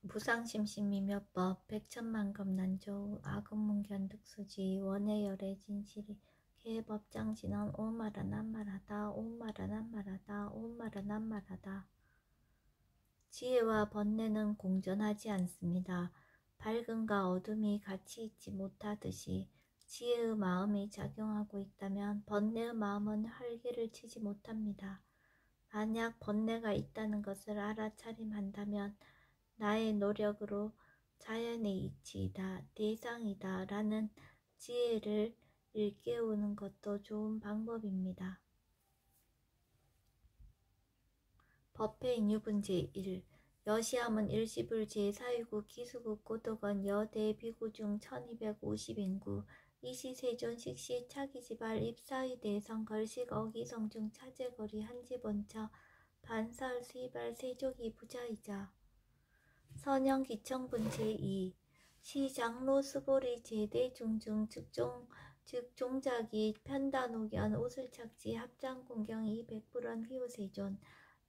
무상심심이며법 백천만급 난조 아금문견 득수지 원해열의 진실이 개법장진언 오마라 난말하다 오마라 난말하다 오마라 난말하다. 지혜와 번뇌는 공존하지 않습니다. 밝음과 어둠이 같이 있지 못하듯이 지혜의 마음이 작용하고 있다면 번뇌의 마음은 활기를 치지 못합니다. 만약 번뇌가 있다는 것을 알아차림한다면 나의 노력으로 자연의 이치이다, 대상이다 라는 지혜를 일깨우는 것도 좋은 방법입니다. 법회인 유분제 1. 여시함은 일시불 제4위국 기수국 고독원 여대 비구 중 1250인구 이시세존 식시 차기지발 입사의 대성 걸식 어기성중 차제거리 한지본처 반사을 수이발 세족이 부자이자 선영 기청분 제2 시장로 수보리 제대 중중 즉 종작이 편단오견 옷을착지 합장공경 200불원 휘우세존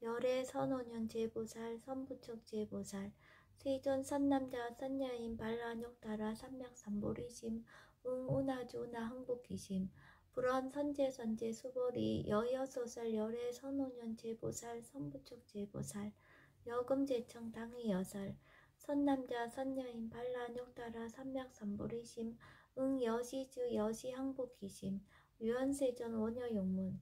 열애 선오년 제보살 선부척 제보살 세존 선남자 선녀인 발라욕따라 삼맥삼보리심 응우나조나 흥복기심 불원 선제 수보리 여여소설 열애 선오년 제보살 선부척 제보살 여금제청 당의여설 선남자 선녀인 발라욕따라 삼맥삼보리심 응여시주 여시항복기심 유연세전 원여용문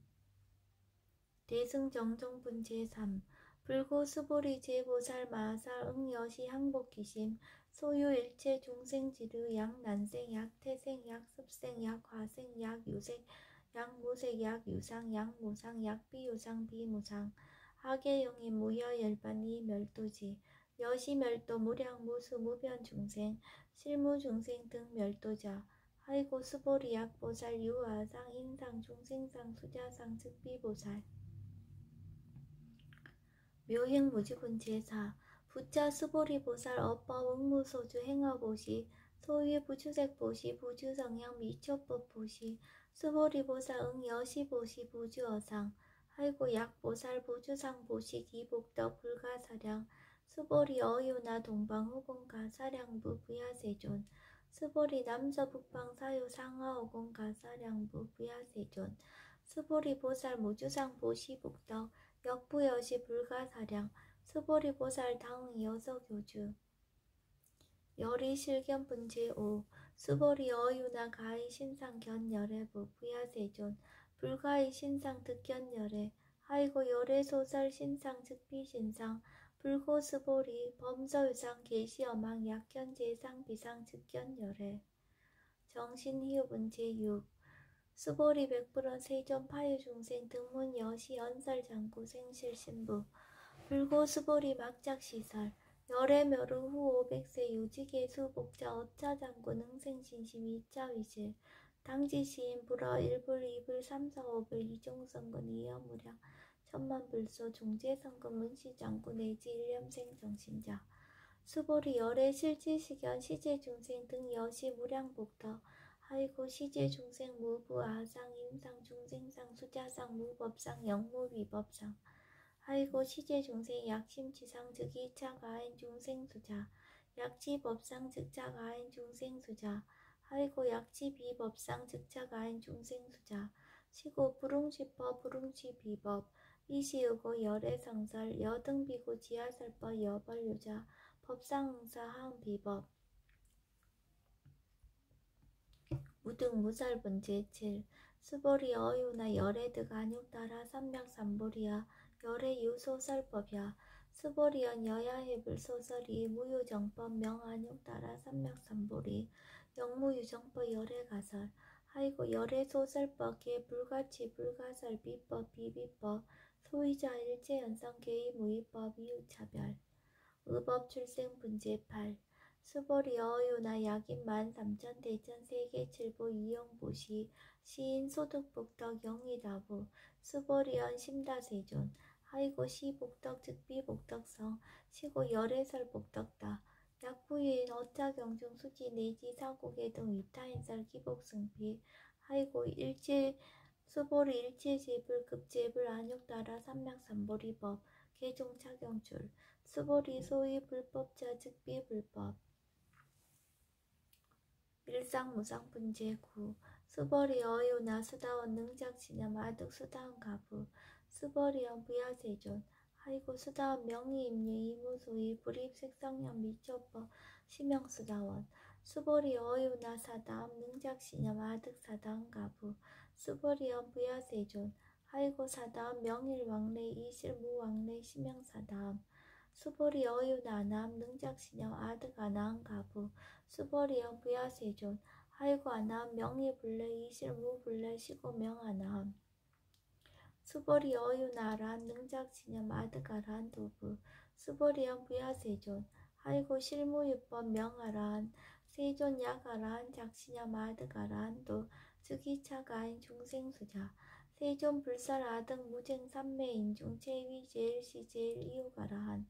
대승정정분 제3 불고수보리 제보살 마살 응여시 항복기심 소유 일체 중생지르 약난생 약태생 약습생 약화생 약유색 약무색 약유상 약무상 약비유상 비무상 하계영의 무여열반이 멸도지 여시멸도 무량무수 무변중생 실무중생 등 멸도자 하이고 수보리 약보살 유아상 인상 중생상 수자상 즉비보살 묘행무지분 제4 부자 수보리보살 업법 응무소주 행어보시 소위부주색보시 부주성형 미초법보시 수보리보살 응여시보시 부주어상 하이고 약보살 부주상보시 기복덕 불가사량 수보리 어유나 동방호공가 사량부 부야세존 수보리 남서북방 사유 상하오공가 사량부 부야세존 수보리보살 무주상보시 북덕 역부여시 불가사량 수보리보살 다응 여서교주 열이실견분 제5 수보리 어유나 가히 신상 견열애부 부야세존 불가히 신상 득견열애 하이고 열애소설 신상 즉비신상 불고수보리 범서유상 계시어망 약견제상 비상 즉견열애 정신희우분 제6 수보리 백불원 세존 파유중생 등문 여시 연설장구 생실신부 불고수보리 막작시설 열애묘루 후 500세 유지계수 복자 업자장구 능생신심 이자위실 당지시인 불어 1불 2불 3사 5불 이종성근 이여무량 천만불소 종제성근 문시장구 내지 일념생 정신자 수보리 열애 실지시견 시제중생 등 여시 무량복덕 하이고 시제중생 무부 아상 인상 중생상 수자상 무법상 영무위법상 하이고 시제중생 약심지상 즉 2차 가인 중생수자 약지법상 즉자 가인 중생수자 하이고 약지비법상 즉자 가인 중생수자 시고 불웅시법 불웅시비법 이시의고 열애성설 여등비고 지하설법 여벌유자 법상응사 하응비법 무등무설분 제7 수보리 어유나 열애득 안육따라 삼맥삼보리야 열애유소설법이야 수보리연 여야해불소설이 무유정법 명안육따라 삼맥삼보리 영무유정법 열애가설 하이고 열애소설법 개불가치 불가설 비법 비비법 소위자 일제연성 개의무위법 이유차별 의법출생분 제8 수보리 어유나 약인만 삼천 대천 세계칠보 이용보시 시인 소득복덕 영의다부 수보리연 심다세존 하이고 시복덕 즉비복덕성 시고 열애설복덕다 약부유인 어짜경중 수지 내지 사고계 등 위타인설 기복승피 하이고 일제 수보리 일체제불 급제불 안육따라 삼맥삼보리법 개종차경출 수보리 소위 불법자 즉비 불법. 일상무상분제 9. 수보리 어유나 수다원 능작신념 아득 수다원 가부. 수보리언 부야세존. 하이고 수다원 명의임례 이무소위 불입색성령 미초법 시명수다원. 수보리 어유나 사다음 능작신념 아득 사다원 가부. 수보리언 부야세존. 하이고 사다음 명일왕래 이실무왕래 시명사다음. 수보리 어유나남 능작신념 아득 아나한 가부. 수보리언 부야세존. 하이고 아나함 명의불래 이실무불래 시고명아나함. 수보리 어유나란 능작신념 아득아란 도부. 수보리언 부야세존. 하이고 실무유법 명아란 세존 약아란 작신념 아득아란 도. 즉이차가인 중생수자. 세존 불살 아득 무쟁 삼매인중 체위 제일 시제일 이유가라한.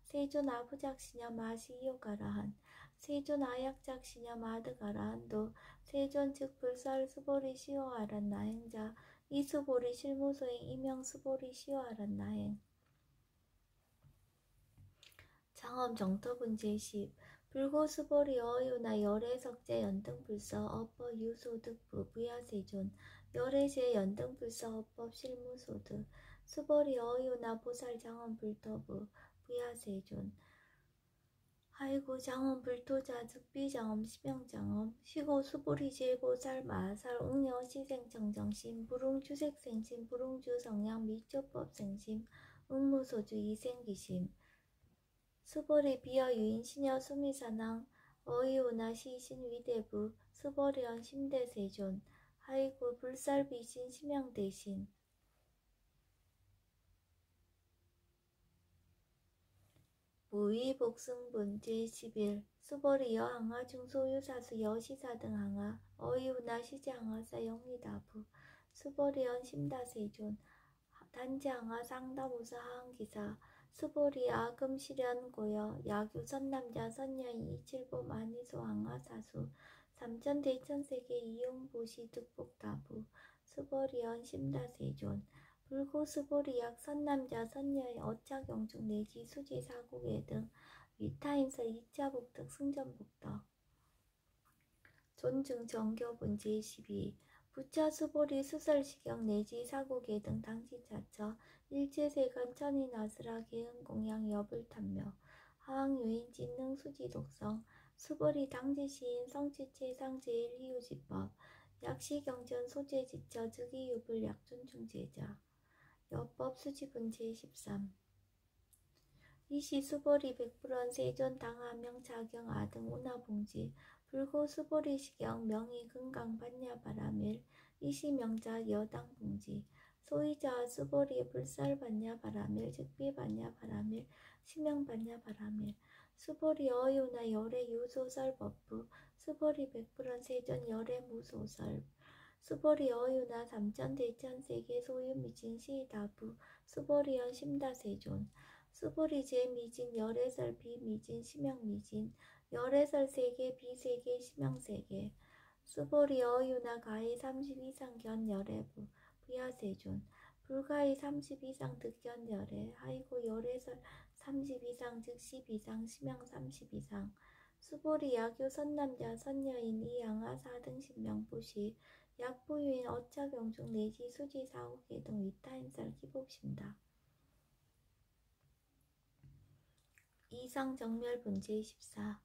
세존 아부작신념 아시 이유가라한. 세존 아약작신념 아득아라한도. 세존 즉 불살 수보리 시오아란 나행자. 이수보리 실무소행 이명수보리 시오아란 나행. 장엄 정토분제 10. 불고수보리 어유나 열애석제 연등불서 어법 유소득부 부야세존. 열애제 연등불서 어법 실무소득. 수보리 어유나 보살 장엄불토부 부야세존. 하이고 장엄 불토자 즉비장엄 시명장엄 시고 수보리 제보살 마살 웅여 시생정정심 불웅주색생심 불웅주성양 미조법생심 응무소주 이생기심. 수보리 비어 유인 시녀 수미사낭 어이오나 시신 위대부. 수보리언 심대세존. 하이고 불살비신 심양대신. 무위복승분 제11. 수보리 여항아 중소유사수 여시사 등 항아 어이우나 시제항아 사영리다부. 수보리언 심다세존. 단지항아 상다무사 하항기사. 수보리 아금실현 고여 야규 선남자 선여인 이칠보 만이소 항아 사수. 삼천대천세계 이용보시 득복다부. 수보리언 심다세존. 불고수보리약 선남자 선녀의 어차경중 내지 수지 사고계 등 위타인서 2차 복덕 승전복덕. 존중 정교분 제12. 부차 수보리 수설시경 내지 사고계 등 당지자처 일제세간 천인 아스라 개은공양 여불탐묘 하항유인 진능 수지독성 수보리 당지시인 성취체상 제일희유지법 약시경전 소재지처 즉이유불 약존중제자. 여법 수지분 제13. 이시 수보리 백불원 세존 당하명 자경 아등 운하봉지 불고 수보리 시경 명의 금강 반야 바라밀 이시 명자 여당 봉지 소이자 수보리 불살 반야 바라밀 즉비 반야 바라밀 시명 반야 바라밀 수보리 어유나 열애 유소설 법부 수보리 백불원 세존 열애 무소설 수보리 어유나 삼천대천세계 소유미진 시다부 수보리언 심다세존. 수보리제 미진 열애설 비미진 시명미진 열애설 세계 비세계 시명세계. 수보리 어유나 가히 30 이상 견 열애부 부야세존. 불가히 30 이상 득견 열애 하이고 열애설 30 이상 즉 10 이상 시명 30 이상. 수보리 야교 선남자 선여인 이양아 4등 신명부시 약부유인 어차경중 내지 수지 사후계 등 위타인설 기복심다. 이상정멸분 제14.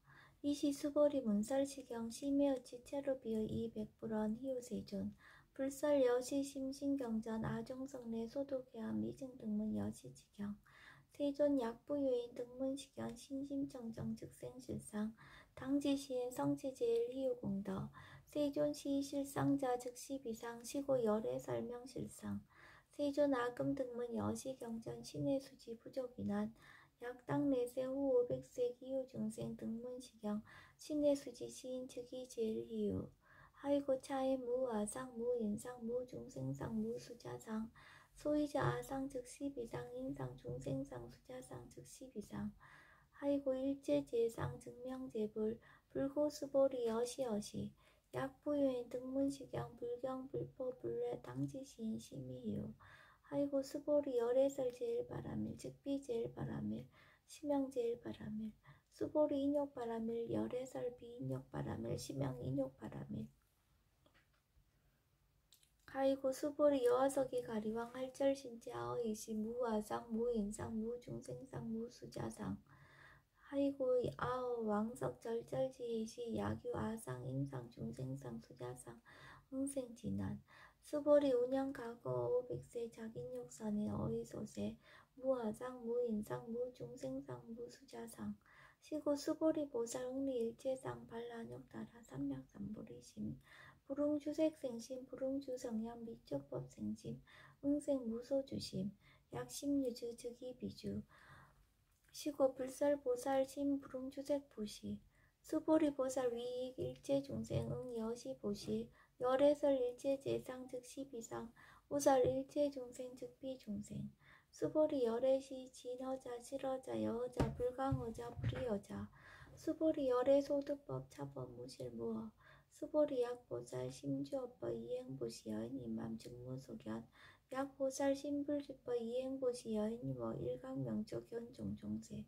이시 수보리 문설시경 심해어치 체로비어 이백불원 희우세존 불설 여시 심신경전 아종성내 소독해함 미증등문 여시지경 세존 약부유인 등문시견 신심정정 즉생실상 당지시인 성치제일 희우공덕 세존 시실상자 즉시비상 시고 열애 설명실상 세존 아금 등문 여시경전 신의수지 부족이난 약당내세 후 500세 기후중생 등문시경 신의수지 시인 즉이 제일 희우 하이고 차의 무아상 무인상 무중생상 무수자상 소이자 아상 즉시비상 인상 중생상 수자상 즉시비상 하이고 일제제상 증명제불 불고수보리 여시여시 약부유인 등문시경 불경 불포 불례 당지시인 심의유 하이고 수보리 열애설 제일바라밀 즉비 제일바라밀 심양제일바라밀 수보리 인욕바라밀 열애설비 인욕바라밀 심양인욕바라밀 가이고 수보리 여화석이 가리왕 할절신지 아어이시 무아상 무인상 무중생상 무수자상 하이고 아어 왕석 절절지이시 야규 아상 인상 중생상 수자상 흥생진한 수보리 운영 가거 오백세 자긴욕선의 어이소세 무아상 무인상 무중생상 무수자상 시고 수보리 보살 응리일체상 반란욕 따라 삼약삼보리심 불응주색생심 불응주성량 미적법생심 응생무소주심 약심유주 즉이비주 시고 불설보살 심불응주색보시 수보리보살 위익 일체중생 응여시보시 열애설 일체재상 즉시비상 우설 일체중생 즉비중생 수보리 열애시 진허자 실허자 여허자 불강허자 불이허자 수보리 열애소득법 차법 무실무허 수보리 약보살 심주어법 이행보시 여인임맘 즉무소견 약보살 심불주법 이행보시 여인이머 일강명조 견종종세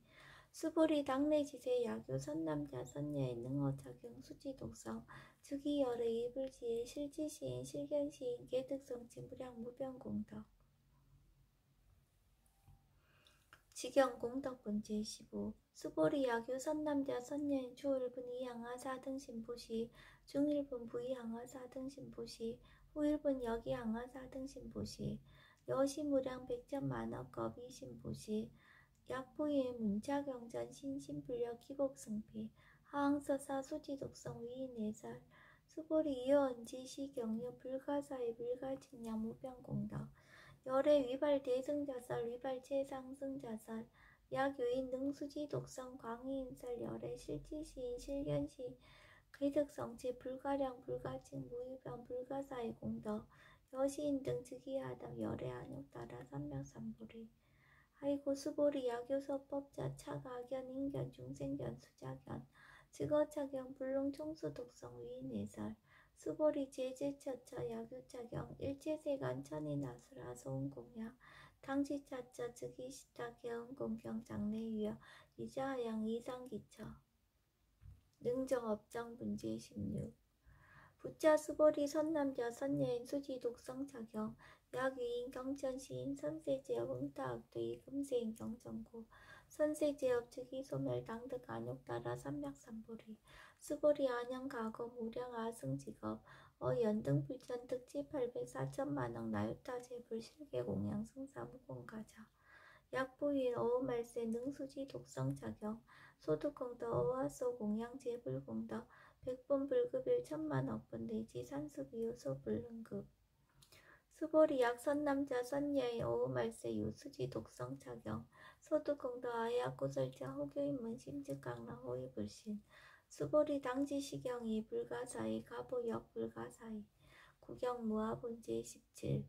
수보리 당내지세 야교 선남자 선녀의 능어작용 수지독성 즉이열의 이불지의 실지시인 실견시인 개득성치 무량 무변공덕 직영공덕분 제15 수보리 야교 선남자 선녀인 초일분 이양하 사등신보시 중일분 부이양하 사등신보시 후일분 여기양하 사등신보시 여시무량 백전만억겁 이신보시 약부의 문자경전 신신불력 기곡승피 하항서사 수지독성 위인예설 수보리 이어언지 시경유 불가사의 불가측량 무변공덕 열애 위발 대승자설 위발 최상승자설 약유인 능수지 독성 광의인설 열애 실지시인 실견시 괴득성체 불가량 불가칭 무유변 불가사의 공덕 여시인 등 즉위하다 열애 안욕 따라 삼명삼보리 하이고 수보리 야교서법자 차가견 인견 중생견 수자견 즉어차견 불능총수 독성 위인예설 수보리 제제처처 야교차경 일체세간 천인아수라 소은공양 당지차처 즉이시타 개은공경 장래유여 이자하양 이상기처 능정업장 분제 16 부자 수보리 선남자 선녀인 수지 독성차경 약위인 경천시인 선세제업 응타악도이 금세인 경천고 선세제업 즉이 소멸 당득 안욕 따라 삼약삼보리 수보리 안양 가거 무량 아승직업 어연등 불천 특지 800 4천만억 나유타 제불 실계 공양 승사 무공가자 약부인 어우말세 능수지 독성차경 소득공덕 어화소 공양 제불공덕 백분 불급일 천만억분 내지 산수비유 소불능급 수보리 약선남자 선녀의 어우말세 유수지 독성차경 소득공덕 아야고설자 호교인문 심즉강랑 호위불신 수보리 당지시경이 불가사의 가보역 불가사의 구경무화분제 17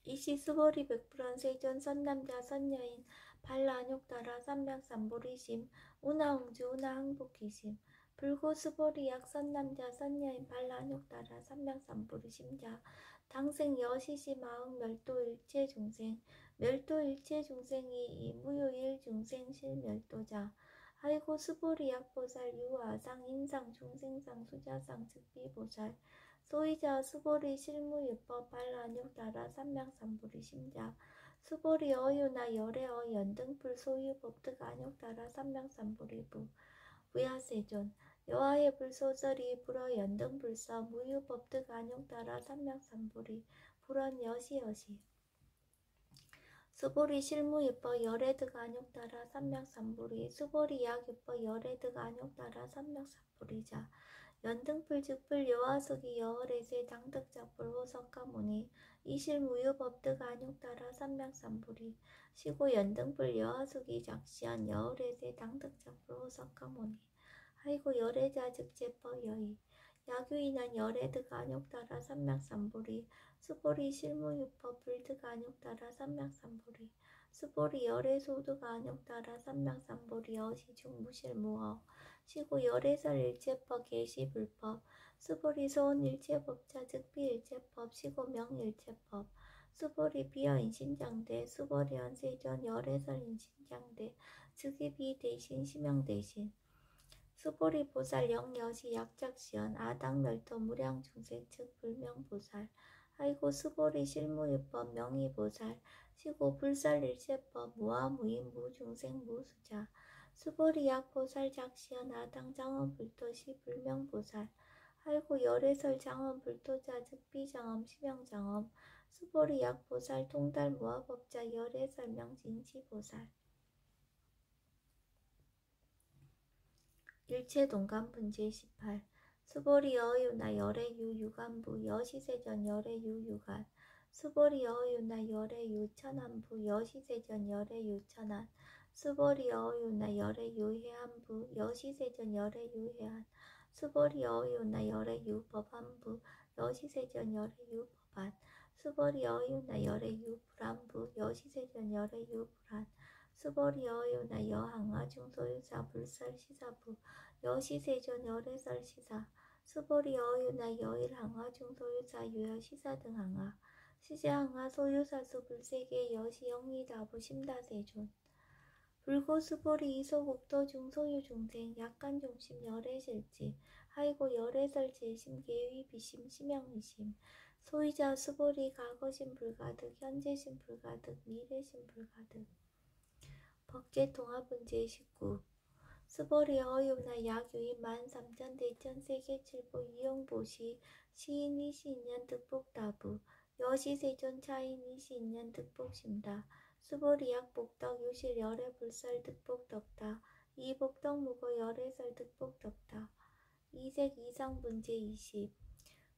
이시 수보리 백불원 세존 선남자 선녀인 반란욕 따라 삼명삼보리심 운하홍주 운하항복기심 불고 수보리 약선남자 선녀인 반란욕 따라 삼명삼보리심자 당생 여시시 마흥 멸도 일체중생 멸도 일체중생이 이무효일 중생 실멸도자 하이고 수보리 약보살 유아상 인상 중생상 수자상 즉비보살 소이자 수보리 실무유법 반란욕 따라 삼명삼보리 심자 수보리 어유나 열애어 연등불 소유법득 안욕 따라 삼명삼보리부 부야세존 여하의 불소설이 불어 연등불서 무유법득 안욕 따라 삼명삼보리 불원 여시여시 수보리 실무유법 열애득 안욕 따라 삼명삼보리 수보리 약유법 열애득 안욕 따라 삼명삼보리자 연등불 즉불 여화석이 여월에세 당득작불 호석가모니 이실무유법득 안욕 따라 삼명삼보리 시고 연등불 여화석이 작시한 여월에세 당득작불 호석가모니 하이고 열애자 즉제법 여의 야규인한 열애득 안욕 따라 삼명삼보리 수보리 실무유법 불득 안욕 따라 삼명삼보리 수보리 열애소득 안욕 따라 삼명삼보리 어시중 무실무어 시고 열애설 일체법 계시불법 수보리 소원일체법자 즉비일체법 시고 명일체법 수보리 비어인 신장대 수보리언 세전 열애설인 신장대 즉위비 대신 심형 대신 수보리 보살 영여시 약작시연 아당멸토 무량중생 즉 불명보살 아이고 수보리 실무유법 명의보살 시고 불설일체법 무아무인 무중생 무수자 수보리 약보살 작시연 아당장엄불토시 불명보살 아이고 열애설 장엄불토자 즉비장엄 심형장엄 수보리 약보살 통달 무아법자 열애설 명진시보살 일체동감분 제18 수보리 어유나 열애유 유간부 여시세전 열애유 유간 수보리 어유나 열애유 천안부 여시세전 열애유 천안 수보리 어유나 열애유 해안부 여시세전 열애유 해안 수보리 어유나 열애유 법안부 여시세전 열애유 법안 수보리 어유나 열애유 불안부 여시세전 열애유 불안 수보리 어유나 여항아 중소유사 불설시사부 여시세전 열애설시사 수보리 어유나 여일항아 중소유사 유여시사 등항아 시제항아 소유사수 불세계 여시영리다부 심다세존 불고 수보리 이소국도 중소유 중생 약간 중심 열애실지 하이고 열애설 제심 계위 비심 심형의심 소유자 수보리 과거심 불가득 현재심 불가득 미래심 불가득 법제통합은 제19 수보리 어유나 약유인 13,000 대천 세계칠보 이용보시 시인 이시인년 득복다부 여시세존 차인 이시인년 득복심다 수보리 약복덕 유실 열애 불설 득복덕다 이복덕 무거 열애설 득복덕다 이색 이상분 제20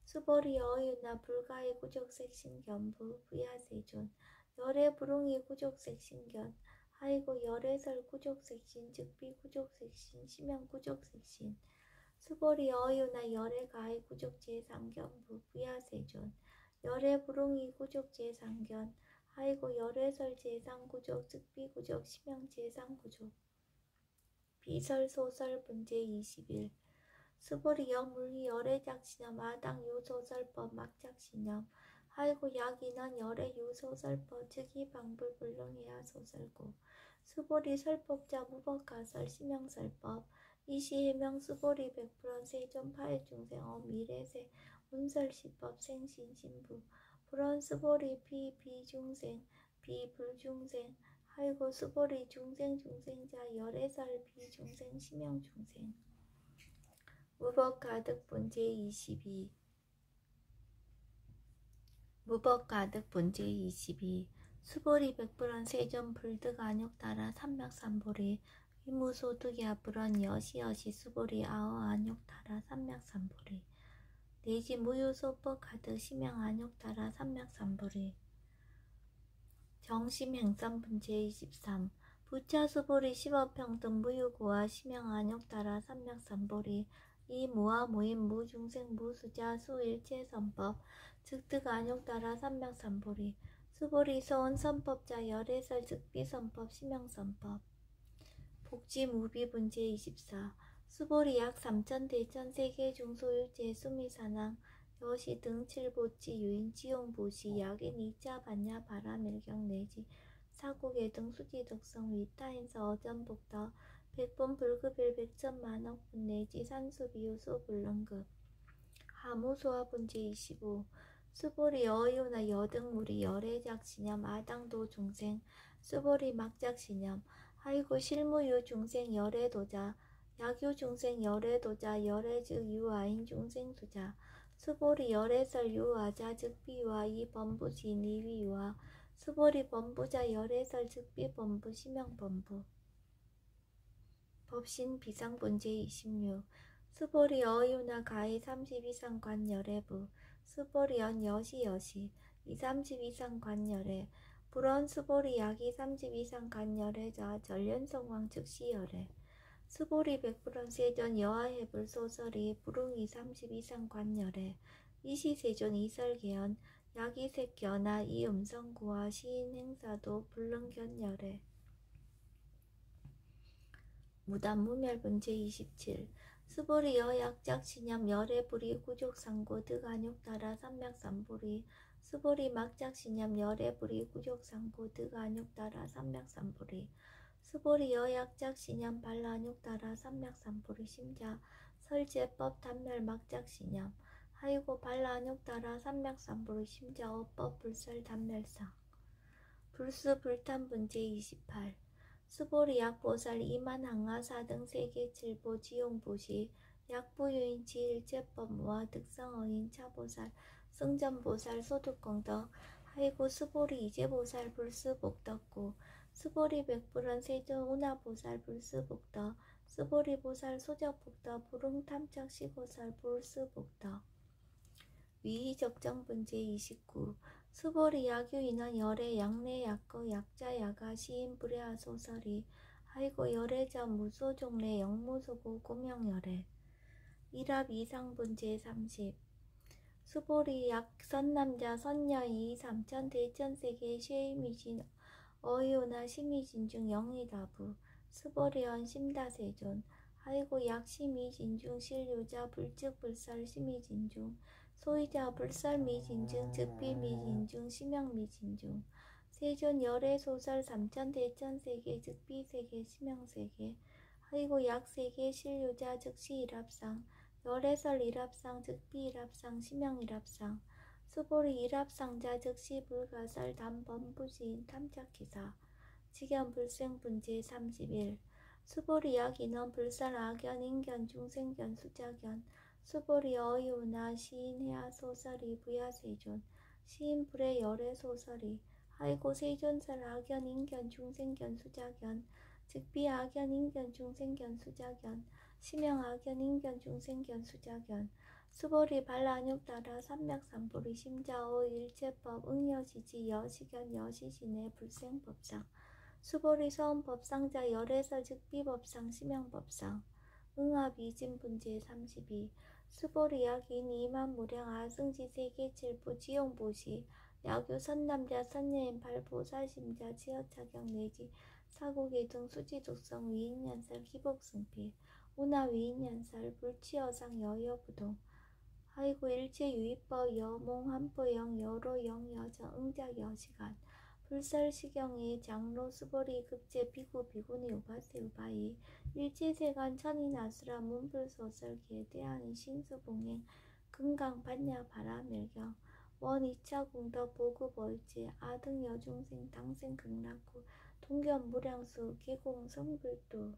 수보리 어유나 불가의 구족색 신견부 부야세존 열애 불웅이 구족색 신견 하이고 열애설 구족색신 즉비 구족색신 심형 구족색신 수보리 어유나 열애 가의 구족제상견부 부야세존 열애 불웅이 구족제상견 하이고 열애설 제상구족 즉비 구족 심형 제상구족 비설 소설 분제 21 수보리 영물리 열애작신염 아당 유소설법 막작신염 하이고 약인원 열애 유소설법 즉이 방불 불능이야 소설고 수보리 설법자 무법가설 심형설법 이시해명 수보리 백불원 세존 파해중생 미래세 운설시법 생신신부 불원 수보리 비중생 비불중생 하이고 수보리 중생자 열애설 비중생 심형중생 무법가득분 제22 무법가득분 제22 수보리 백불원 세존 불득 안욕따라 삼맥삼보리 위무소득이 앞불원 여시여시 수보리 아어 안욕따라 삼맥삼보리 내지 무유소법 가득 심형 안욕따라 삼맥삼보리 정심행선분 제23 부차 수보리 십업평등 무유고와 심형 안욕따라 삼맥삼보리 이 무아 무인 무중생 무수자 수일체선법 즉득 안욕따라 삼맥삼보리 수보리 소원 선법자 열애설 즉비선법 심형선법 복지무비분 제24 수보리 약 3천 대천 세계 중소유제 수미산항 여시 등 칠보치 유인 지용보시 약인 2차 반야 바라밀경 내지 사국의 등 수지덕성 위타인서 어전복더 백본 불급일 백천만억분 내지 산수비유소 불능급 하무소화분 제25 수보리 어유나 여등무리 열애작신염 아당도 중생 수보리 막작신염 하이고 실무유 중생 열애도자 약유 중생 열애도자 열애즉 유아인 중생수자 수보리 열애설 유아자 즉비유아 이범부시 니위유아 수보리 범부자 열애설 즉비범부 심형범부 법신 비상분 제26 수보리 어유나 가히 30 이상 관열애부 수보리 연 여시여시 30 이상 관열애 불원 수보리 약이 30 이상 관열애자 전련성왕 즉시열애 수보리 백불원 세전 여하해불 소설이 불웅이 30 이상 관열애 이시세존 이설계연 약이색견아 이음성구와 시인행사도 불능견열애 무단무멸분 제27 수보리 여약작신염 열애불이 구족상고 득안욕따라 삼맥삼보리 수보리 막작신념 열애불이 구족상보 득안육따라 삼맥삼보리 수보리 여약작신념 발라육따라 삼맥삼보리 심자 설제법 단멸 막작신념 하이고 발라육따라 삼맥삼보리 심자 어법 불설 단멸상 불수 불탄분제 28 수보리 약보살 이만항하사 등 세계칠보 지용보시 약부유인치 일제법무와 득성어인 차보살 승전보살 소득공덕 하이고 수보리 이제보살 불수복덕구 수보리 백불원 세존 운하보살 불수복덕 수보리 보살 소적복덕 부릉탐착 시보살 불수복덕 위의적정분제 29 수보리 야규인원 열애 양내 약거 약자 야가 시인 불야하 소설이 하이고 열애자 무소종래 영무소고 고명열애 일합 이상분제 30 수보리 약 선남자 선녀이 삼천 대천세계 쉐이미진 어이오나 심의진중 영의다부 수보리언 심다세존 하이고 약 심의진중 실류자 불즉불설 심의진중 소이자 불설미진중 즉비미진중 심영미진중 세존 열애소설 삼천 대천세계 즉비세계 심영세계 하이고 약세계 실류자 즉시 일합상 열애설 일합상 즉비 일합상 심영 일합상 수보리 일합상자 즉시 불가설 단범부지인 탐착기사 직연 불생분제 31 수보리 약인원 불설 악연 인견 중생견 수자견 수보리 어이우나 시인 해야 소설이 부야세존 시인 불의 열애 소설이 하이고 세존설 악연 인견 중생견 수자견 즉비 악연 인견 중생견 수자견 심영 악연 인견 중생견 수자견 수보리 발라육따라 삼맥삼보리 심자오 일체법 응여시지 여시견 여시신의 불생법상 수보리 서원법상자 열애설 즉비법상 심영법상 응합이진분제 32 수보리 약인 이만무량 아승지 세계칠부 지용보시 야규 선남자 선녀인 발보살심자 지어차경 내지 사고계 등 수지독성 위인연설 기복승필 운하 위인연설 불치여상 여여부동 하이고 일체유의법 여몽 한포영 여로영 여정 응작 여시간 불설시경의 장로 수보리 급제 비구 비구니 우바세 우바이 일체세간 천인아수라 문불소설기에 대하는 신수봉행 금강 반야 바라멸경 원 2차 공덕 보급 월제 아등 여중생 당생 극락구 동견 무량수 계공 성불도